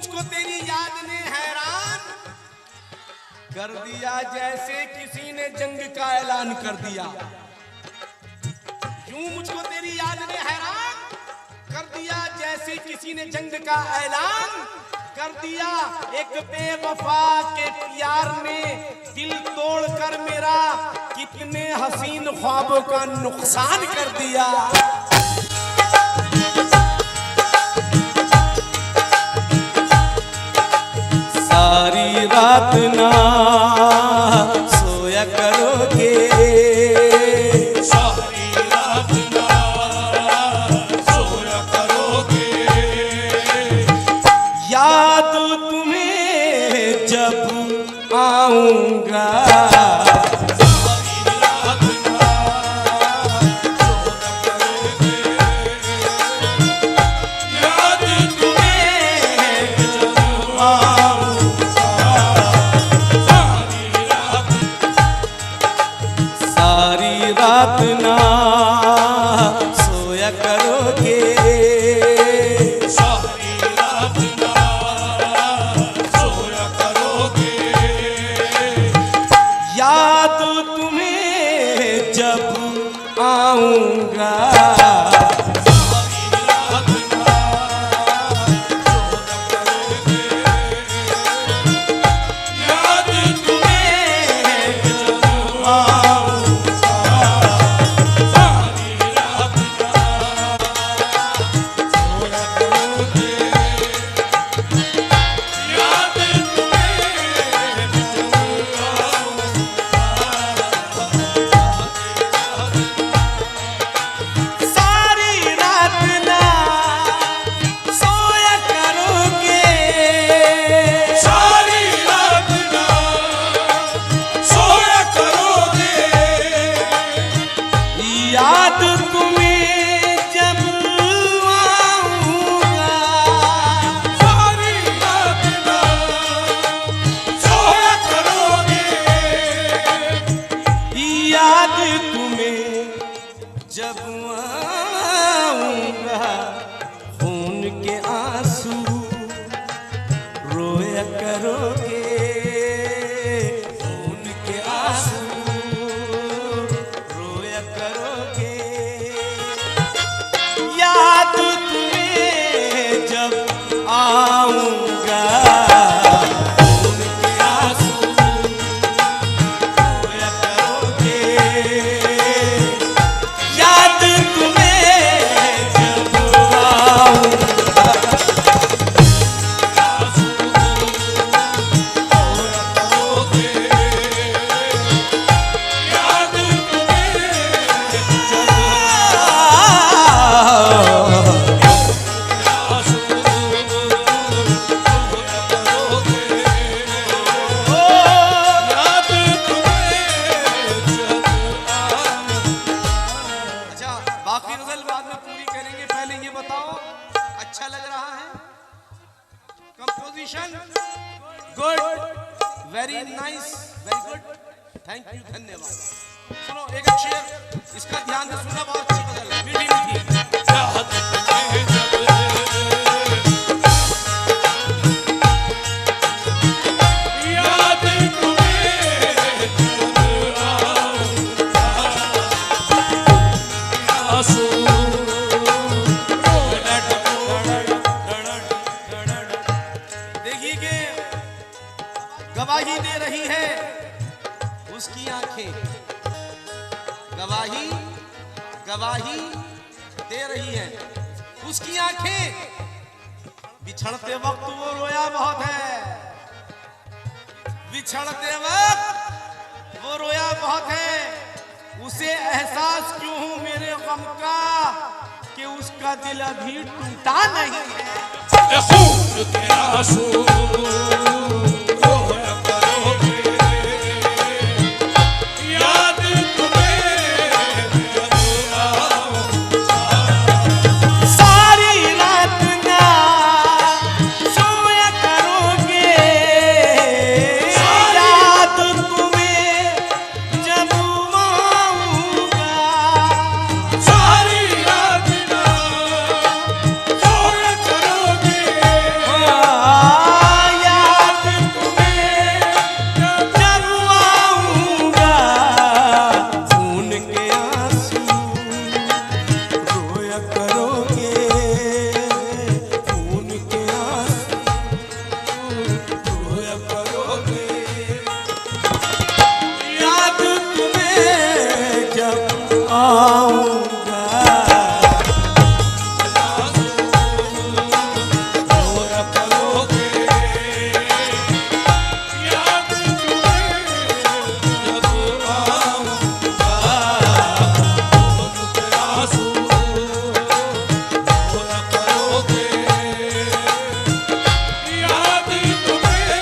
मुझको तेरी याद ने हैरान कर दिया, जैसे किसी ने जंग का ऐलान कर दिया। यूं मुझको तेरी याद ने हैरान कर दिया, जैसे किसी ने जंग का ऐलान कर दिया। एक बेवफा के प्यार ने दिल तोड़कर मेरा कितने हसीन ख्वाबों का नुकसान कर दिया। सारी रात ना सोया करोगे, सारी रात ना सोया करोगे, याद तुम्हें जब आऊंगा। रात ना सोया करोगे, सारी रात ना सोया करोगे, याद तुम्हें जब आऊंगा। याद तुम्हें जब आऊंगा, सारी रात ना सोया करोगे, याद तुम्हें जब आऊंगा। खून के आंसू रोया करोगे, खून के आंसू रोया करोगे, याद तुम्हें जब आऊंगा। खून के आंसू रोया करोगे, याद तुम्हें जब आऊंगा। बाकी गजल बाद में पूरी करेंगे, पहले ये बताओ अच्छा लग रहा है? Composition good, very nice, very good, thank you, धन्यवाद। सुनो एक शेर, इसका ध्यान से सुनना, बहुत अच्छी गजल है, मीठी मीठी। देखिए कि गवाही दे रही है उसकी आंखें, गवाही गवाही दे रही है उसकी आंखें। बिछड़ते वक्त वो रोया बहुत है, बिछड़ते वक्त वो रोया बहुत है। उसे एहसास क्यों हूं मेरे गम का कि उसका दिल अभी टूटा नहीं है। खून के आंसू रोया करोगे, याद तुम्हें जब आऊंगा। सारी रात ना सोया करोगे, याद तुम्हें जब आऊंगा। सारी रात ना सोया करोगे, आऊंगा। रोया करोगे याद तुम्हें जब आऊंगा। मुझे आंसू रोया करोगे याद तुम्हें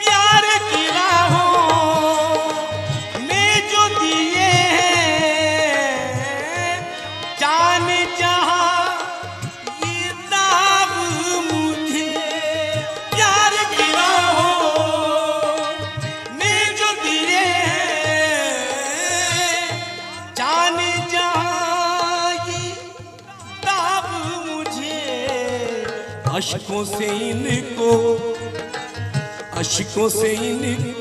प्यार की राहों में जो दिए हैं जान जहां ये दाग मुझे। प्यार की राहों में जो दिए हैं जान जहां ये दाग मुझे। अश्कों से इनको अश्कों से इनको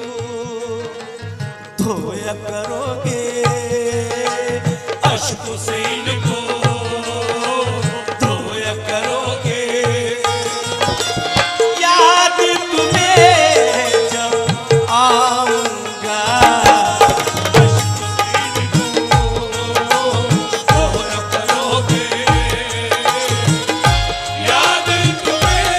धोया करोगे। अश्कों से इनको धोया करोगे याद तुम्हें जब आऊंगा। धोया करोगे याद तुम्हें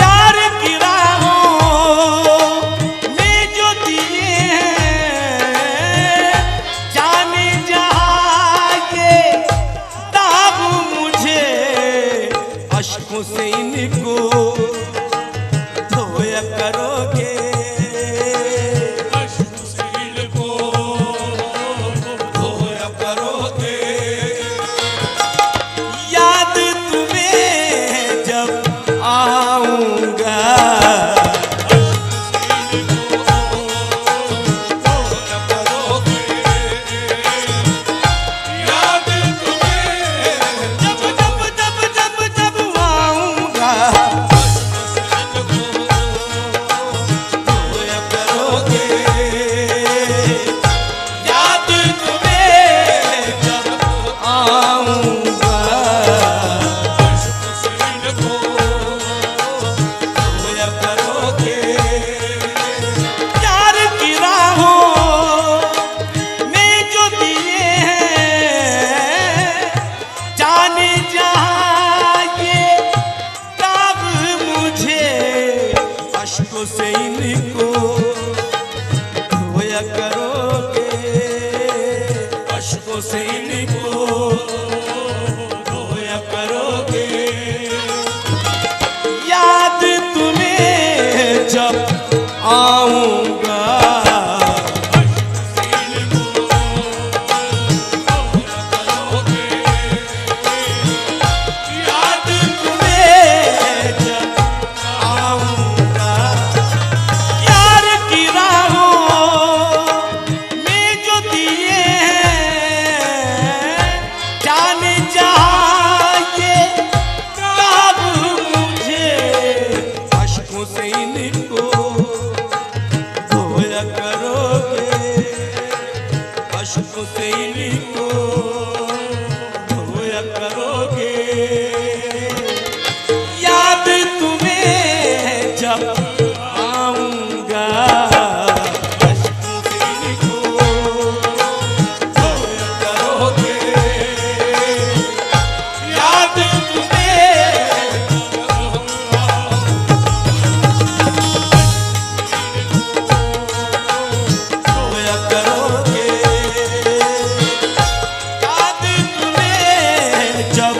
यार की राहों में जो दिए हैं जाने जहां ये दाग मुझे। अश्कों से इनको धोया करोगे अश्कों से इनको धोया करोगे याद तुम्हें जब आऊंगा। याद तुम्हें जब जब जब जब जब आऊंगा धोया करोगे याद तुम्हें जब आऊंगा। धोया करोगे प्यार की राहों में जो दिए हैं जाने जहां ये दाग मुझे। अश्कों से इनको धोया करोगे अश्कों से इनको धोया करोगे याद तुम्हें जब आऊंगा। याद तुम्हें जब आऊंगा। यार की राहों में जो दिए हैं जाने जहां ये दाग मुझे। अश्कों से इनको धोया करोगे अश्कों से इनको धोया करोगे याद तुम्हें जब आऊंगा। अश्कों से इनको धोया करोगे याद तुम्हें धोया करोगे याद तुम्हें जब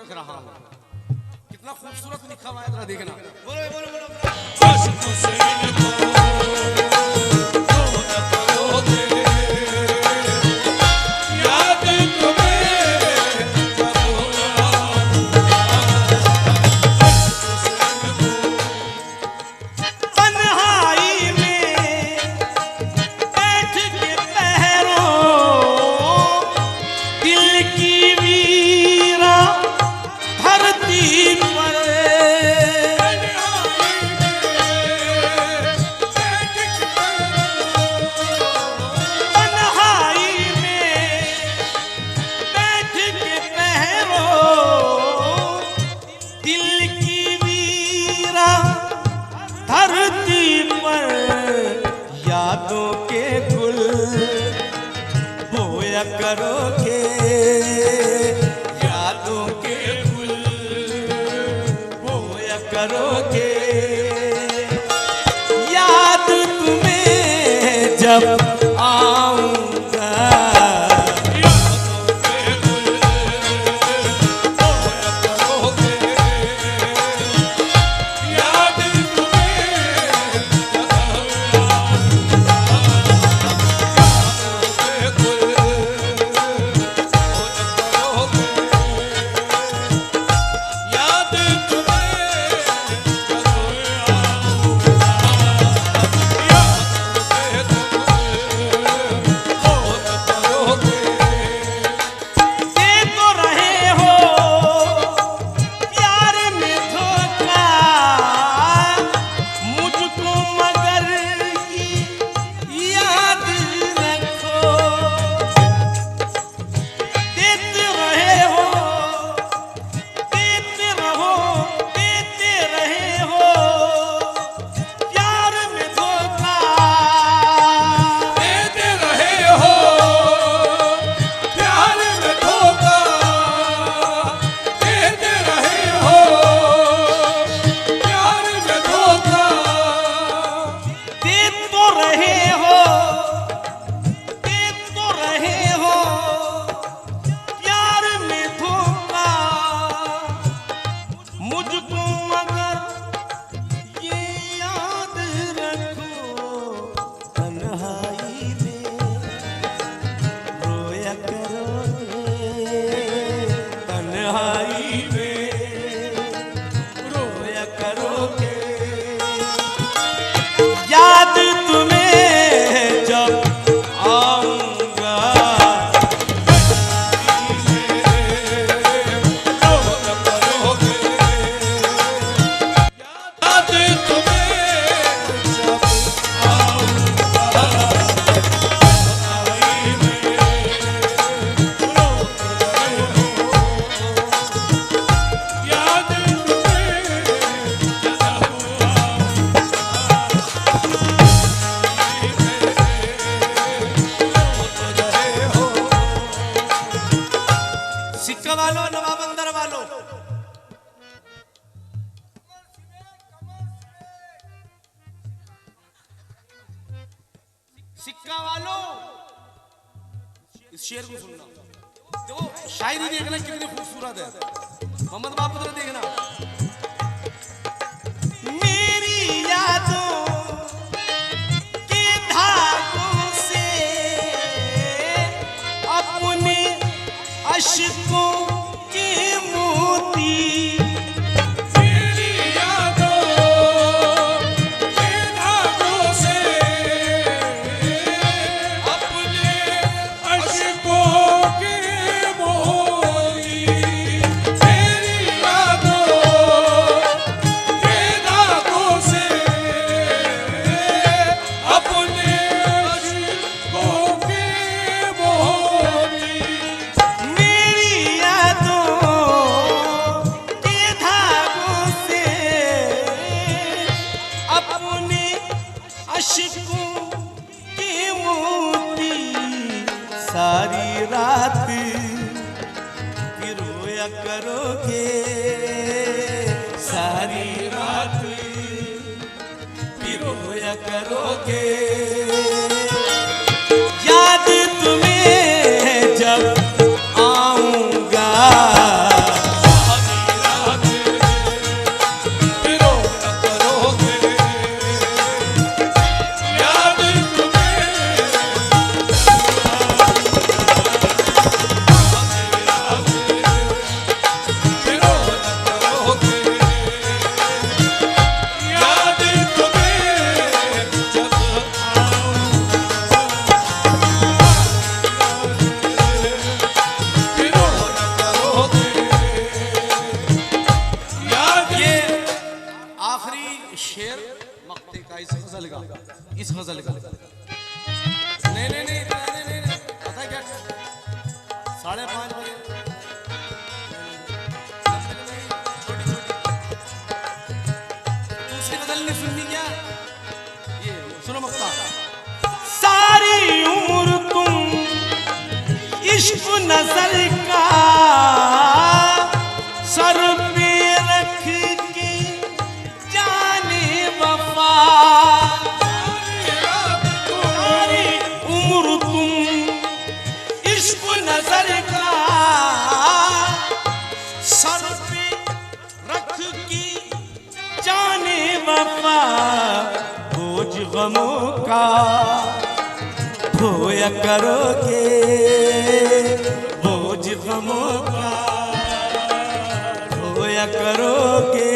लिख रहा हूँ। कितना खूबसूरत लिखा हुआ है, जरा देखना। बोलो बोलो बोलो। बस तुझसे इनको जो न करोगे, याद तुम्हें करूँगा। तन्हाई में बैठ के पहरों दिल की वीरा धरती पर, तन्हाई में बैठ के पहरों दिल की वीरा धरती पर, यादों के गुल बोया करोगे, यादों के गुल बोया करोगे। याद तुम्हें जब आऊंगा, याद तुम्हें जब आऊंगा, याद तुम्हें जब आऊंगा, आई में रो रहे हो, याद तुम्हें जब आऊंगा। सिक्का वालों, नवाब अंदर वालों, सिक्का वालों, इस शेर को सुनना। देखो शायरी देखना कितनी खूबसूरत है। मोहम्मद बाबू ने देखना। मेरी यादों के धागों से अपने अश्कों के मोती, मेरी यादों के धागों से अपने अश्कों के मोती, मेरी यादों शेर मक्ते का इस गजल का नहीं, पता क्या 5:30 बजे छोटी दूसरी गजल नहीं सुननी क्या? ये सुनो मक्ता। सारी उम्र तुम इश्क नजर का सर पे रख के जाने वफा, सारी उम्र तुम इश्क नजर का सर पे रख के जाने वफा, बोझ गमों का ढोया करोगे, बोझ गमों का ढोया करोगे,